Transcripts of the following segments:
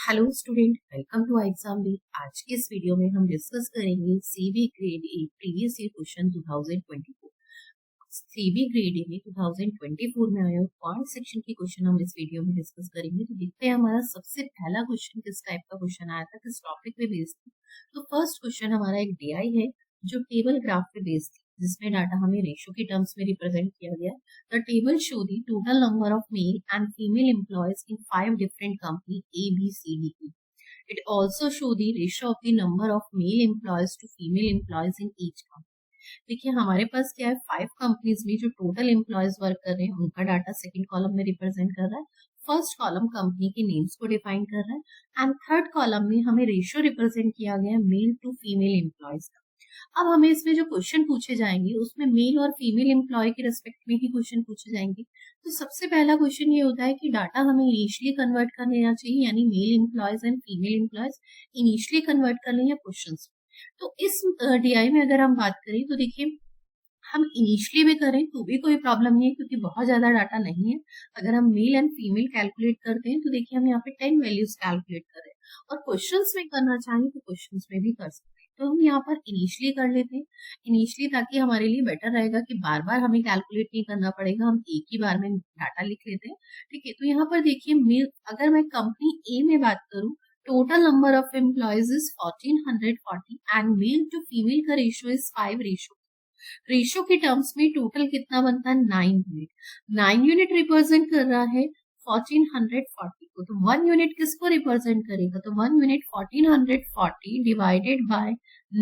Hello student, welcome to exam B. आज के इस वीडियो में हम डिस्कस करेंगे SEBI grade A previous year question 2024। SEBI grade A में 2024 में आए हुए पांच सेक्शन के क्वेश्चन हम इस वीडियो में डिस्कस करेंगे। तो देखते हैं हमारा सबसे पहला क्वेश्चन किस टाइप का क्वेश्चन आया था, किस टॉपिक पे बेस्ड थी। तो फर्स्ट क्वेश्चन हमारा एक डीआई है जो टेबल ग्राफ पे बेस्ड थी, जिसमें डाटा हमें रेशो के टर्म्स में रिप्रेजेंट किया गया। The table show the total number of mail and female employees in 5 different company A, B, C, D, E. It also show the ratio of the number of male employees to female employees in each company. देखिए हमारे पास क्या है, 5 companies में जो total employees work कर रहे हैं उनका डाटा सेकंड कॉलम में रिप्रेजेंट कर रहा है। फर्स्ट कॉलम कंपनी के नेम्स को डिफाइन कर रहा है एंड थर्ड कॉलम में हमें रेशियो रिप्रेजेंट किया गया है मेल टू फीमेल एम्प्लॉयज का। अब हमें इसमें जो क्वेश्चन पूछे जाएंगे उसमें मेल और फीमेल एम्प्लॉय के रेस्पेक्ट में ही क्वेश्चन पूछे जाएंगे। तो सबसे पहला क्वेश्चन ये होता है कि डाटा हमें इनिशियली कन्वर्ट कर लेना चाहिए, यानी mail employees and female employees initially convert कर लें या क्वेश्चंस। तो इस डीआई में अगर हम बात करें तो देखिए हम इनिशियली भी करें तो भी कोई प्रॉब्लम नहीं है, क्योंकि बहुत ज्यादा डाटा नहीं है। अगर हम मेल एंड फीमेल कैलकुलेट करते हैं तो देखिए हम यहाँ पे 10 वैल्यूज कैलकुलेट करें, और क्वेश्चंस में करना चाहें तो क्वेश्चंस में भी कर सकते हैं। तो हम यहाँ पर इनिशियली कर लेते हैं इनिशियली, ताकि हमारे लिए बेटर रहेगा कि बार बार हमें कैलकुलेट नहीं करना पड़ेगा, हम एक ही बार में डाटा लिख लेते हैं। ठीक है, तो यहाँ पर देखिए मेल, अगर मैं कंपनी ए में बात करूँ, total number of employees is 1440 and male to female का रेशियो इज 5 रेशियो के टर्म्स में टोटल कितना बनता है 9 यूनिट। 9 यूनिट रिप्रेजेंट कर रहा है 1440 को। तो 1 यूनिट किसको रिप्रेजेंट करेगा, तो 1 यूनिट 1440 डिवाइडेड बाय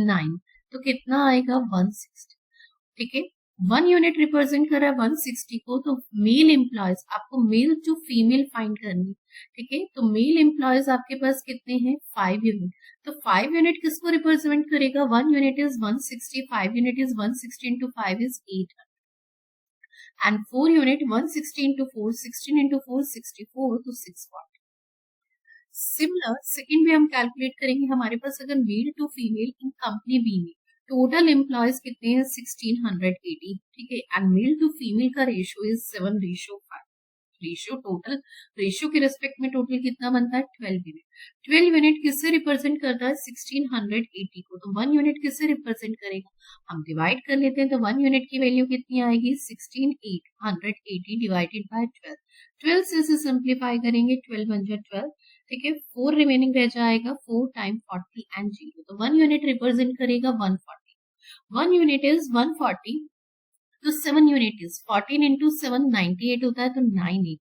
9, तो कितना आएगा 160। ठीक है, 1 यूनिट रिप्रेजेंट कर रहा है 160 को। तो मेल एम्प्लॉयज, आपको मेल टू फीमेल फाइंड करनी। ठीक है, तो मेल एम्प्लॉयज आपके पास कितने हैं 5 यूनिट। तो 5 यूनिट किसको रिप्रेजेंट करेगा, 1 unit is 160, 5 unit is 160 into 5 is 800 and 4 unit 160 into 4, 16 into 4 64, तो 640। सिमिलर सेकंड भी हम कैलकुलेट करेंगे। हमारे पास अगर male to female in company B में टोटल एम्प्लॉयज कितने हैं 1680। ठीक है, एंड मेल टू फीमेल का ratio is 7:5। Ratio total ratio के रेस्पेक्ट में टोटल कितना बनता है 12 यूनिट। 12 यूनिट किससे रिप्रेजेंट करता है 1680 को। तो 1 यूनिट किससे रिप्रेजेंट करेगा, हम डिवाइड कर लेते हैं। तो 1 यूनिट की वैल्यू कितनी आएगी 1680 डिवाइडेड बाय 12। 12 से इसे सिंप्लीफाई करेंगे, 12 बन जाए 12। ठीक है, 4 रिमेनिंग रह जाएगा, 4 टाइम 40 एंड 0। तो 1 यूनिट रिप्रेजेंट करेगा 140। 1 यूनिट इज 140, तो 7 यूनिट इज 14 इंटू 7 98 होता है, तो 980।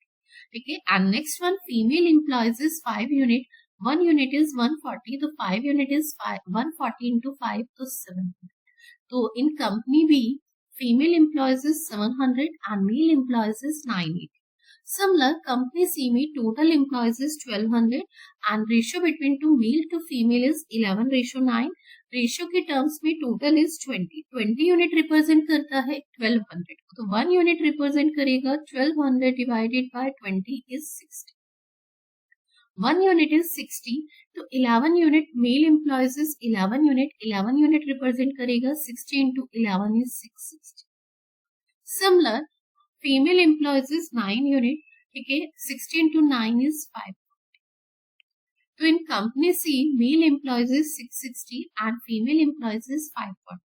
ठीक है, and next one female employees is 5 unit. 1 unit is 140, तो 5 यूनिट इज 140 इंटू 5, तो 700। तो in company B female employees is 700 and male employees is 980। Similar, company C में total employees is 1200 and ratio between two male to female is 11:9। Ratio के terms में total is 20 unit represent करता है 1200 को। तो 1 unit represent करेगा 1200 divided by 20 is 60। 1 unit is 60, तो 11 unit male employees is 11 unit represent करेगा 60 into 11 is 660। Similar, female employees is 9 unit. ठीक है, 60 इंटू 9 इज 5। तो in company C male employees is 660 and female employees is 540।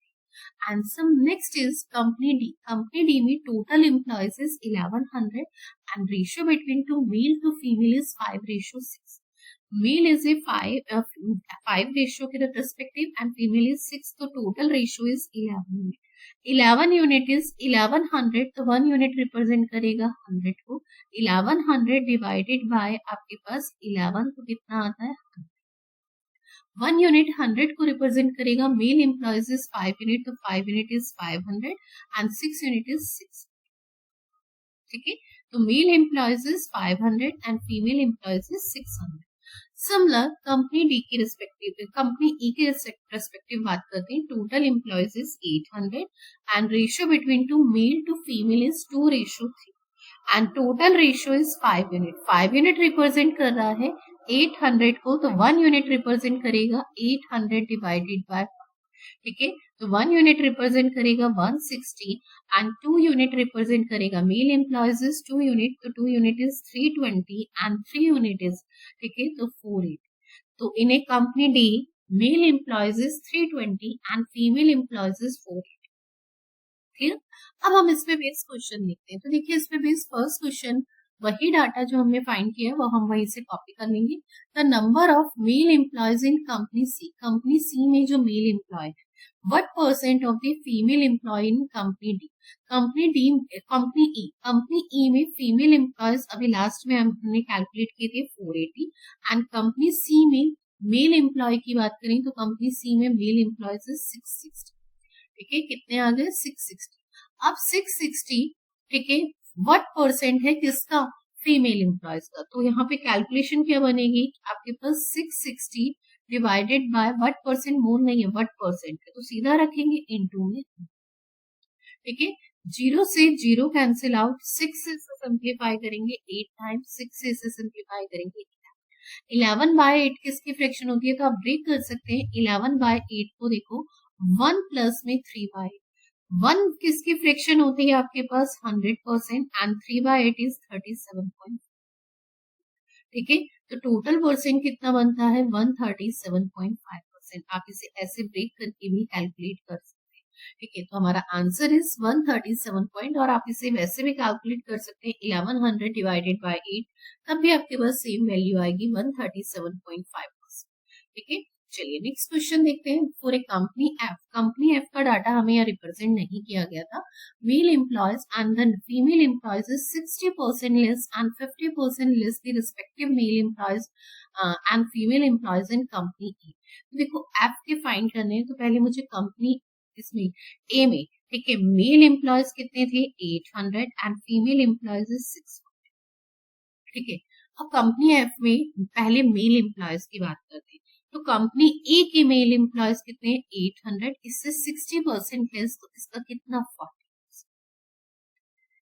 And some next is company D. Company D में total employees is 1100 and ratio between to male to female is 5:6। Male is a 5 ratio के respective and female is 6, तो total ratio is 11 unit. 11 unit is 1100, तो 1 unit represent करेगा 100 को। 1100 divided by आपके पास 11, तो कितना आता है 100। 1 यूनिट 100 को रिप्रेजेंट करेगा। मेल एम्प्लॉयज इज 5 यूनिट, तो 5 unit is 500 and 6 unit is 6। ठीक है, तो male employees is 500 and female employees is 600। Similar, company D के रिस्पेक्टिव कंपनी ई के रिस्पेक्टिव बात करते हैं। Total employees is 800 and ratio between to male to female is 2:3 and total ratio is 5 unit. 5 unit represent कर रहा है 800 को, तो 1 यूनिट रिप्रेजेंट करेगा 800 डिवाइडेड बाय। ठीक है, तो 1 यूनिट रिप्रेजेंट करेगा 160 एंड 2 यूनिट रिप्रेजेंट करेगा मेल एम्प्लॉयज इज 2 यूनिट, तो 2 unit is 320 and 3 unit is, ठीक है, तो 480। तो in A company D male employees is 320 and female employees is 480। Clear? अब हम इस पे बेस्ड क्वेश्चन देखते हैं। तो देखिए इस पे बेस्ड फर्स्ट क्वेश्चन वही डाटा जो हमने फाइंड किया है वो हम वहीं से कॉपी कर लेंगे। The number of male employees in company C में जो मेल एम्प्लॉय है, what percent of the female employee in company D? Company E में फीमेल एम्प्लॉयज अभी लास्ट में हमने कैलकुलेट किए थे 480 एंड कंपनी सी में मेल एम्प्लॉय की बात करें तो कंपनी सी में मेल एम्प्लॉयज 660। ठीक है, कितने आ गए? 660। अब 660, ठीक है, व्हाट परसेंट है किसका? फीमेल एम्प्लॉयज का। तो यहाँ पे कैलकुलेशन क्या बनेगी? आपके पास 660 डिवाइडेड बाय व्हाट परसेंट, मोर नहीं है, व्हाट परसेंट है, तो सीधा रखेंगे इनटू में। ठीक है, 0 से 0 कैंसिल आउट, 6 से सिंप्लीफाई करेंगे 8 टाइम्स, 6 से सिंप्लीफाई करेंगे 11 बाय 8 किसकी फ्रैक्शन होती है? तो आप ब्रेक कर सकते हैं 11 बाय 8 को। देखो 1 प्लस में 3 बाय 1 किसकी फ्रैक्शन होती है आपके पास? 100% एंड 3 बाय 8 इज 37 ठीक है, तो टोटल परसेंट कितना बनता है? 137.5%। आप इसे ऐसे ब्रेक करके भी कैलकुलेट कर सकते हैं। ठीक है, तो हमारा आंसर इज 137 पॉइंट, और आप इसे वैसे भी कैलकुलेट कर सकते हैं 1100 डिवाइडेड बाय 8, तब भी आपके पास सेम वैल्यू आएगी 137.5%। ठीक है, चलिए नेक्स्ट क्वेश्चन देखते हैं। फॉर ए कंपनी एफ का डाटा हमें यहाँ रिप्रेजेंट नहीं किया गया था। Male employees and the female employees is 60% less and 50% less the respective male employees and female employees in company E. देखो एफ के फाइंड करने हैं, तो पहले मुझे कंपनी इसमें ए में, ठीक है, मेल एम्प्लॉयज कितने थे? 800 एंड फीमेल एम्प्लॉयज 600। ठीक है, अब कंपनी एफ में पहले मेल एम्प्लॉयज की बात करते हैं। तो कंपनी ए के मेल एम्प्लॉयज कितने? 800, इससे 60% लेस, तो इसका कितना? 40।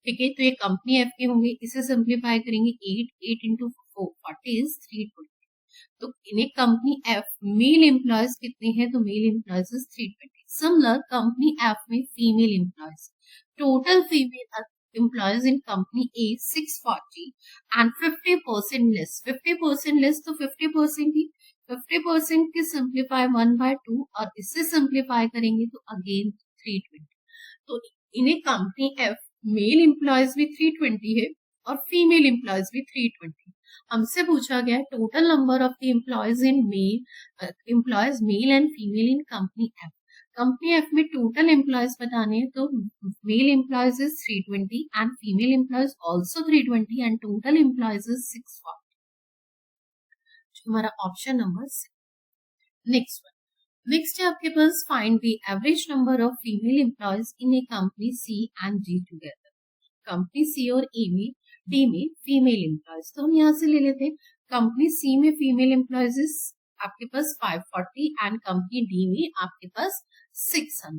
ठीक है, तो ये कंपनी एफ के होंगे, इसे सिंप्लीफाई करेंगे 8 इंटू 40 इज 320। तो इन्हें कंपनी एफ मेल एम्प्लॉयज कितने हैं? तो male employees 320। Similar company F में female employees, total female employees in company A 640 and 50% less. 50% less तो 50% ही, 50% के सिंप्लीफाई 1/2 और इससे सिंप्लीफाई करेंगे तो अगेन 320। तो इन्हें कंपनी एफ मेल एम्प्लॉयज भी 320 है और फीमेल एम्प्लॉयज भी 320। हमसे पूछा गया total number of the employees in male and female in company F. Company F में टोटल एम्प्लॉयज बताने हैं, तो male employees is 320 and female employees also 320 and total employees is 640। हमारा ऑप्शन नंबर 6। नेक्स्ट है आपके पास find the average number of female employees in A company C and D together. Company C और A में, D में female employees, तो हम यहाँ से ले लेते हैं। कंपनी सी में फीमेल एम्प्लॉयज आपके पास 540 एंड कंपनी डी में आपके पास 600।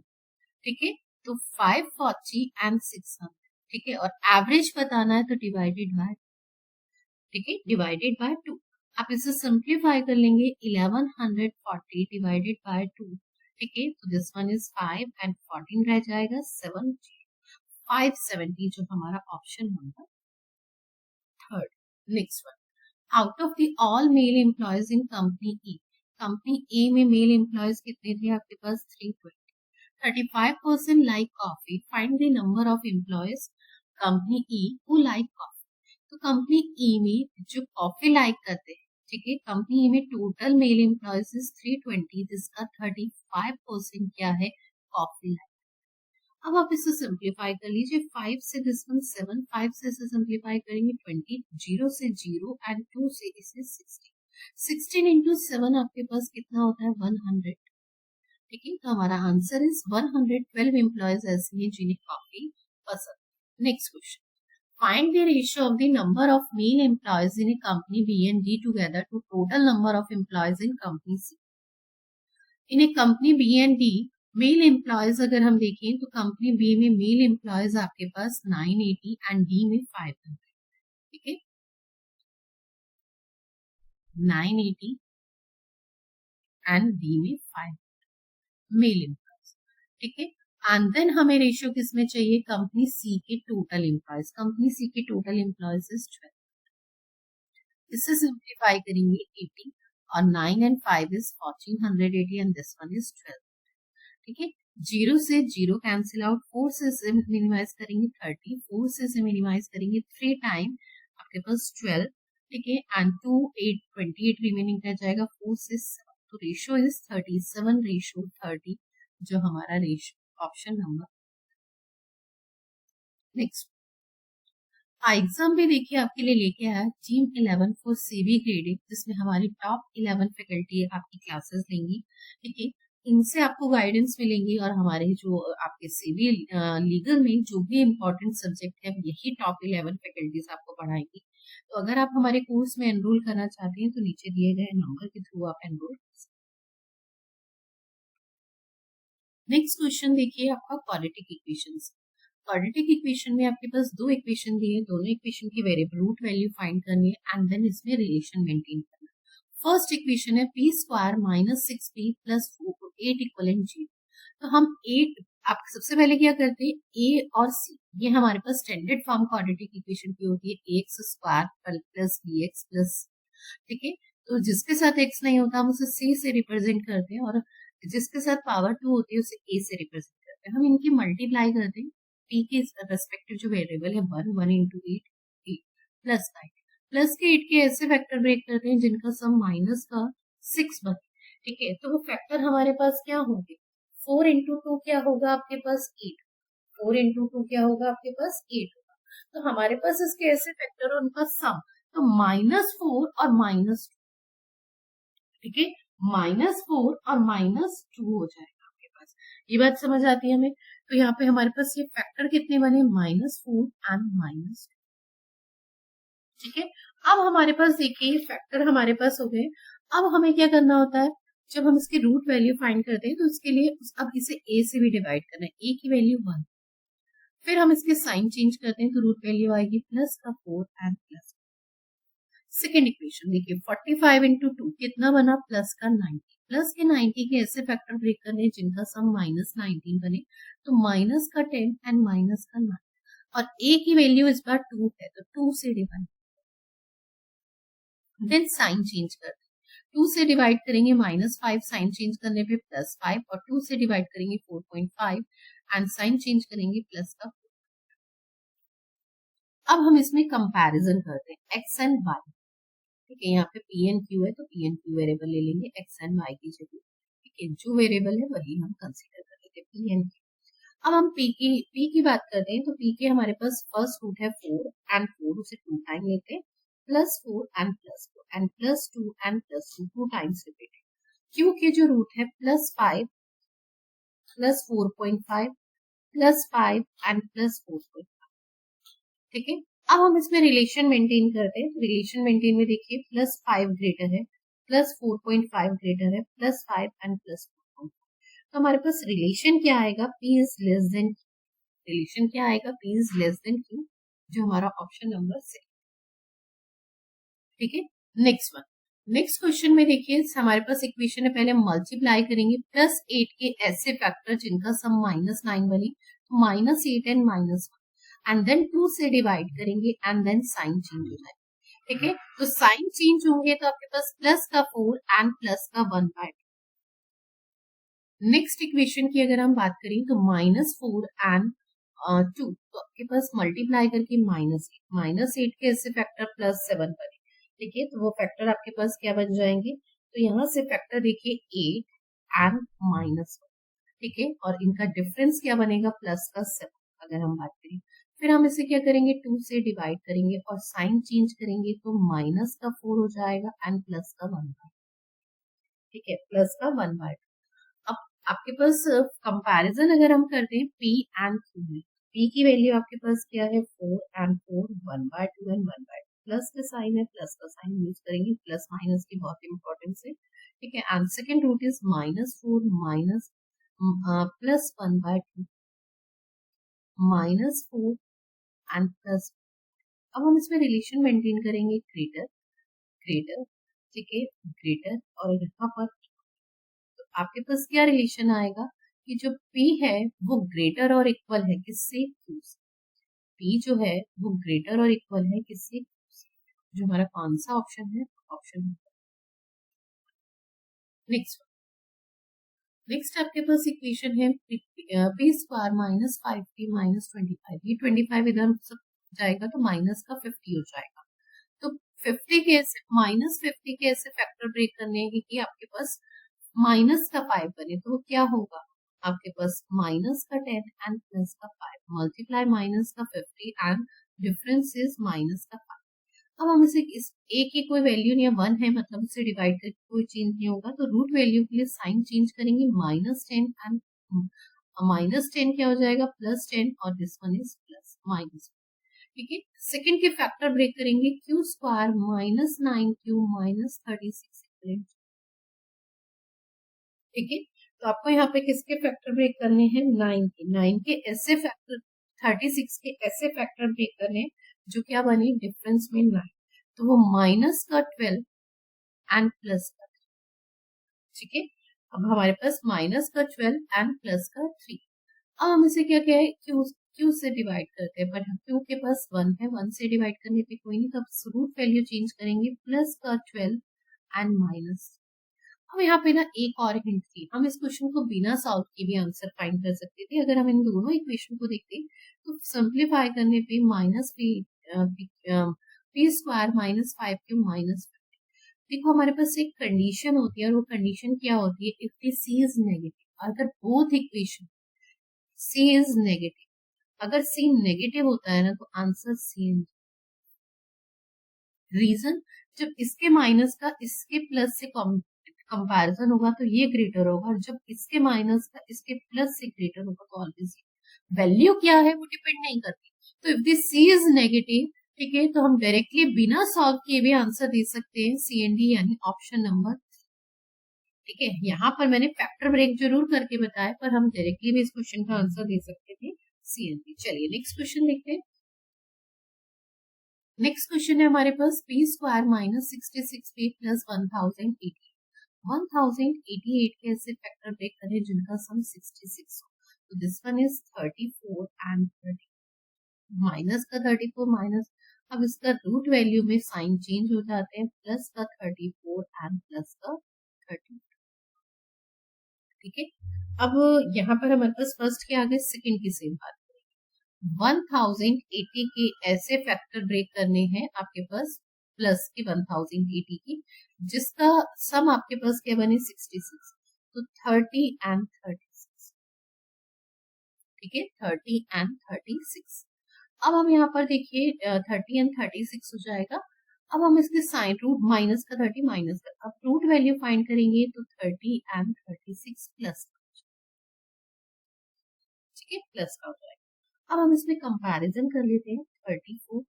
ठीक है, तो 540 एंड 600। ठीक है, और एवरेज बताना है तो डिवाइडेड बाय, ठीक है, डिवाइडेड बाय 2। आप इसे सिंप्लीफाई कर लेंगे 1140 डिवाइडेड बाय 2। ठीक है, तो दिस वन इज 5 एंड 14 रह जाएगा 7, 570 जो हमारा option number third. Next one, out of the all male employees in company E, company A में मेल एम्प्लॉयज कितने थे आपके पास? 320। 35% like coffee, find the number of employees company E who like coffee. तो कंपनी ई में जो coffee like करते हैं, ठीक है, कंपनी ई में टोटल मेल एम्प्लॉयज 320, जिसका 35% क्या है? Coffee like. अब आप इसे सिंप्लीफाई कर लीजिए, 5 से दिस वन 7, 5 से इसे सिंप्लीफाई करेंगे 20, 0 से 0 एंड 2 से इसे 16। 16 इंटू 7 आपके पास कितना होता है? 100। ठीक है, तो हमारा आंसर इज 112 एम्प्लॉयज ऐसे हैं जिन्हें कॉफी पसंद। Next question, find the ratio of the number of male employees in a company B and D together to total number of employees in company C. In a company B and D, mail employees अगर हम देखें तो company B में male employees आपके पास 980 and D में 500। ठीक है, 980 and D में 500 मेल एम्प्लॉयज। ठीक है, एंड देन हमें रेशियो किसमें चाहिए? कंपनी सी के टोटल एम्प्लॉयज। कंपनी सी के टोटल एम्प्लॉयज इज 12। इससे सिंप्लीफाई करेंगे 80, और 9 and 5 is 1480 and this one is 12। ठीक है, 0 से 0 कैंसिल आउट, 4 से मिनिमाइज करेंगे 30, 4 से मिनिमाइज करेंगे 3 टाइम आपके पास 12। ठीक है, एंड 2 8 28 रिमेनिंग रह जाएगा 4 से 7, तो रेशो इज 37 रेशो 30, जो हमारा ratio option number. Next exam भी देखिए आपके लिए लेके आया टीम 11 फॉर सीबी ग्रेडिंग, जिसमें हमारी टॉप 11 फैकल्टी आपकी क्लासेस लेंगी। ठीक है, इनसे आपको गाइडेंस मिलेंगी और हमारे जो आपके सीबी लीगल में जो भी इम्पोर्टेंट सब्जेक्ट है यही टॉप 11 फैकल्टीज आपको पढ़ाएंगी। तो अगर आप हमारे कोर्स में एनरोल करना चाहते हैं तो नीचे दिए गए नंबर के थ्रू आप एनरोल कर सकते हैं। नेक्स्ट क्वेश्चन देखिए आपका क्वाड्रेटिक इक्वेशंस। क्वाड्रेटिक इक्वेशन में आपके पास दो इक्वेशन दिए, दोनों इक्वेशन की वेरिएबल रूट वैल्यू फाइंड करनी है एंड देन इसमें रिलेशन मेंटेन करना है। फर्स्ट इक्वेशन है P square minus 6p plus 8 equivalent 0। तो हम 8 आप सबसे पहले क्या करते हैं, ए और सी ये हमारे पास स्टैंडर्ड फॉर्म क्वाड्रेटिक इक्वेशन की होती है, x square plus B x plus. ठीक है, तो जिसके साथ एक्स नहीं होता हम उसे सी से रिप्रेजेंट करते हैं और जिसके साथ पावर 2 होती है उसे ए से रिप्रेजेंट करते हैं। हम इनकी मल्टीप्लाई करते हैं, p के रेस्पेक्टिव जो वेरिएबल है 1 इंटू 8 प्लस 9, प्लस के 8 के ऐसे फैक्टर ब्रेक करते हैं जिनका सम माइनस का 6 बने। ठीक है, तो वो फैक्टर हमारे पास क्या होंगे, 4 इंटू 2 क्या होगा आपके पास 8, 4 इंटू 2 क्या होगा आपके पास 8 होगा। तो हमारे पास इसके ऐसे फैक्टर और उनका सम, तो -4 और -2। ठीक है, -4 और -2 हो जाएगा आपके पास। ये बात समझ आती है हमें। तो यहाँ पे हमारे पास ये फैक्टर कितने बने, -4 एंड -2। ठीक है, अब हमारे पास देखिए फैक्टर हमारे पास हो गए। अब हमें क्या करना होता है, जब हम इसकी रूट वैल्यू फाइंड करते हैं तो उसके लिए अब इसे a से भी डिवाइड करना है, a की वैल्यू 1। फिर हम इसके साइन चेंज करते हैं तो रूट वैल्यू आएगी प्लस का 4 एंड प्लस। सेकेंड इक्वेशन देखिए 45 इंटू 2 कितना बना, प्लस का 90, प्लस के 90 के ऐसे फैक्टर ब्रेक करने जिनका सम -19 बने, तो माइनस का 10 एंड माइनस का 9, और a की वैल्यू इस बार 2 है तो 2 से डिवाइड, देन साइन चेंज करते हैं, 2 से डिवाइड करेंगे -5, साइन चेंज करने पे +5, और 2 से डिवाइड करेंगे 4.5 एंड साइन चेंज करेंगे प्लस का 4। अब हम इसमें कंपैरिजन करते हैं x एंड y। ठीक है, यहाँ पे पी एंड क्यू है तो पी एंड क्यू वेरिएबल ले लेंगे एक्स एंड वाई की जगह। ठीक है, जो वेरिएबल है वही हम कंसीडर कर लेते हैं पी एंड क्यू। अब हम पी की बात करते हैं तो पी के हमारे पास फर्स्ट रूट है 4 एंड 4 उसे 2 टाइम लेते हैं, +4 and +4 and +2 and +2 2 times repeated. Q के जो रूट है +5 +4.5 +5 एंड +4.5। ठीक है, अब हम इसमें रिलेशन मेंटेन करते हैं, रिलेशन मेंटेन में देखिए +5 ग्रेटर है, +4.5 ग्रेटर है, +5 एंड +4.5। तो हमारे पास रिलेशन क्या आएगा, P is less than, relation क्या आएगा, P is less than Q, जो हमारा ऑप्शन नंबर 6। ठीक है, नेक्स्ट वन, नेक्स्ट क्वेश्चन में देखिए हमारे पास इक्वेशन है, पहले मल्टीप्लाई करेंगे +8 के ऐसे फैक्टर जिनका सम -9 बने, तो -8 एंड -1 एंड देन 2 से डिवाइड करेंगे एंड देन साइन चेंज हो जाएगा। ठीक है, तो साइन चेंज होंगे तो आपके पास प्लस का 4 एंड प्लस का 1/2। नेक्स्ट इक्वेशन की अगर हम बात करें तो -4 एंड 2, तो आपके पास मल्टीप्लाई करके -8 के ऐसे फैक्टर +7 बने। ठीक है, तो वो फैक्टर आपके पास क्या बन जाएंगे, तो यहाँ से फैक्टर देखिए 8 एंड -1। ठीक है, और इनका डिफरेंस क्या बनेगा, प्लस का 7 अगर हम बात करें। फिर हम इसे क्या करेंगे, 2 से डिवाइड करेंगे और साइन चेंज करेंगे तो माइनस का 4 हो जाएगा एंड प्लस का 1। ठीक है, प्लस का 1/2। अब आपके पास कंपैरिजन अगर हम करते हैं P एंड Q में, P की वैल्यू आपके पास क्या है 4 एंड 4, 1/2 एंड 1/2, प्लस का साइन है, प्लस का साइन यूज करेंगे, प्लस माइनस की बहुत इंपॉर्टेंस है। ठीक है, and second root is -4 minus plus 1/2 -4 and plus. अब हम इसमें रिलेशन मेंटेन करेंगे ग्रेटर ग्रेटर। ठीक है, ग्रेटर, और यहाँ पर आपके पास क्या रिलेशन आएगा कि जो P है वो ग्रेटर और इक्वल है किससे, Q से। P जो है वो ग्रेटर और इक्वल है किससे, Q से, जो हमारा कौन सा ऑप्शन है, ऑप्शन नेक्स्ट आपके पास इक्वेशन है P square minus 5p minus 25, ये 25 इधर सब जाएगा तो माइनस का 50 हो जाएगा। तो 50 के ऐसे माइनस 50 के ऐसे फैक्टर ब्रेक करने हैं कि आपके पास माइनस का 5 बने, तो क्या होगा आपके पास माइनस का 10 एंड प्लस का 5 मल्टीप्लाई माइनस का 50 एंड डिफरेंस इज माइनस का 5। अब हम इसे इस ए की कोई वैल्यू नहीं है, 1 है मतलब इसे डिवाइड करके कोई चेंज नहीं होगा, तो रूट वैल्यू के लिए साइन चेंज करेंगे -10 एंड -10 क्या हो जाएगा +10 और this one is plus minus. ठीक है, सेकंड के फैक्टर ब्रेक करेंगे क्यू स्क्वायर -9q माइनस 36। ठीक है, तो आपको यहाँ पे किसके फैक्टर ब्रेक करने हैं 9 के ऐसे फैक्टर 36 के ऐसे फैक्टर ब्रेक करने हैं जो क्या बने डिफरेंस में 9, तो वो माइनस का 12 एंड प्लस का, ठीक है। अब हमारे पास माइनस का 12 एंड प्लस का 3। अब हम इसे क्या क्या है क्यू से डिवाइड करते हैं, पर क्यू के पास 1 है, 1 से डिवाइड करने पे कोई नहीं, तो अब रूट वैल्यू चेंज करेंगे प्लस का 12 एंड माइनस। अब यहाँ पे ना एक और हिंट थी, हम इस क्वेश्चन को बिना सॉल्व किए भी आंसर फाइंड कर सकते थे। अगर हम इन दोनों इक्वेशन को देखते तो सिंप्लीफाई करने पे minus P square minus 5q minus, देखो हमारे पास एक कंडीशन होती है और वो कंडीशन क्या होती है, if the C is negative, अगर both equation C is negative, अगर सी नेगेटिव होता है ना तो आंसर सी। रीजन, जब इसके माइनस का इसके प्लस से कंपैरिजन होगा तो ये ग्रेटर होगा, और जब इसके माइनस का इसके प्लस से ग्रेटर होगा तो ऑलवेज वैल्यू क्या है वो डिपेंड नहीं करती। तो if this C is negative, ठीक है, तो हम डायरेक्टली बिना सॉल्व किए भी आंसर दे सकते हैं सी एंड डी, यानी ऑप्शन नंबर। ठीक है, यहाँ पर मैंने फैक्टर ब्रेक जरूर करके बताया, पर हम डायरेक्टली भी इस क्वेश्चन का आंसर दे सकते थे सी एंड डी। चलिए नेक्स्ट क्वेश्चन देखते हैं। नेक्स्ट क्वेश्चन है हमारे पास P square minus 66p plus 1088, 1088 के ऐसे फैक्टर ब्रेक करें जिनका सम 66 हो, तो this one is 34 and 30, minus का 34 माइनस, अब इसका रूट वैल्यू में साइन चेंज हो जाते हैं, प्लस का 34 एंड प्लस का 30। ठीक है, अब यहाँ पर हमारे पास फर्स्ट के आगे सेकंड की सेम बात, 1080 के ऐसे फैक्टर ब्रेक करने हैं आपके पास प्लस के 1080 की, जिसका सम आपके पास क्या बने 66, तो 30 एंड 36। ठीक है, 30 एंड 36। अब हम यहाँ पर देखिए 30 एंड 36 हो जाएगा। अब हम इसके साइन रूट माइनस का 30 माइनस का, अब रूट वैल्यू फाइंड करेंगे तो 30 एंड 36 प्लस, ठीक है, प्लस का हो जाएगा। अब हम इसमें कंपैरिजन कर लेते हैं 34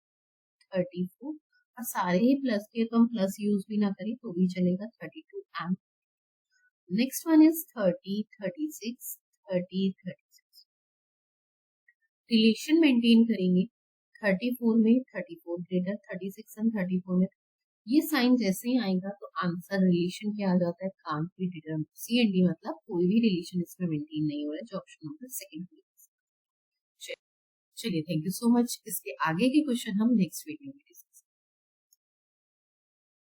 और सारे ही प्लस के, तो हम प्लस यूज भी ना करें तो भी चलेगा 32 and next one is 30 36 30 36, relation maintain करेंगे 34 में 34 ग्रेटर 36 एंड 34 में, ये साइन जैसे ही आएगा तो आंसर रिलेशन क्या आ जाता है can't be determined, C and D मतलब कोई भी रिलेशन इसमें मेंटेन नहीं हो रहा है, जो ऑप्शन नंबर सेकंड। चलिए थैंक यू सो मच, इसके आगे के क्वेश्चन हम नेक्स्ट वीडियो में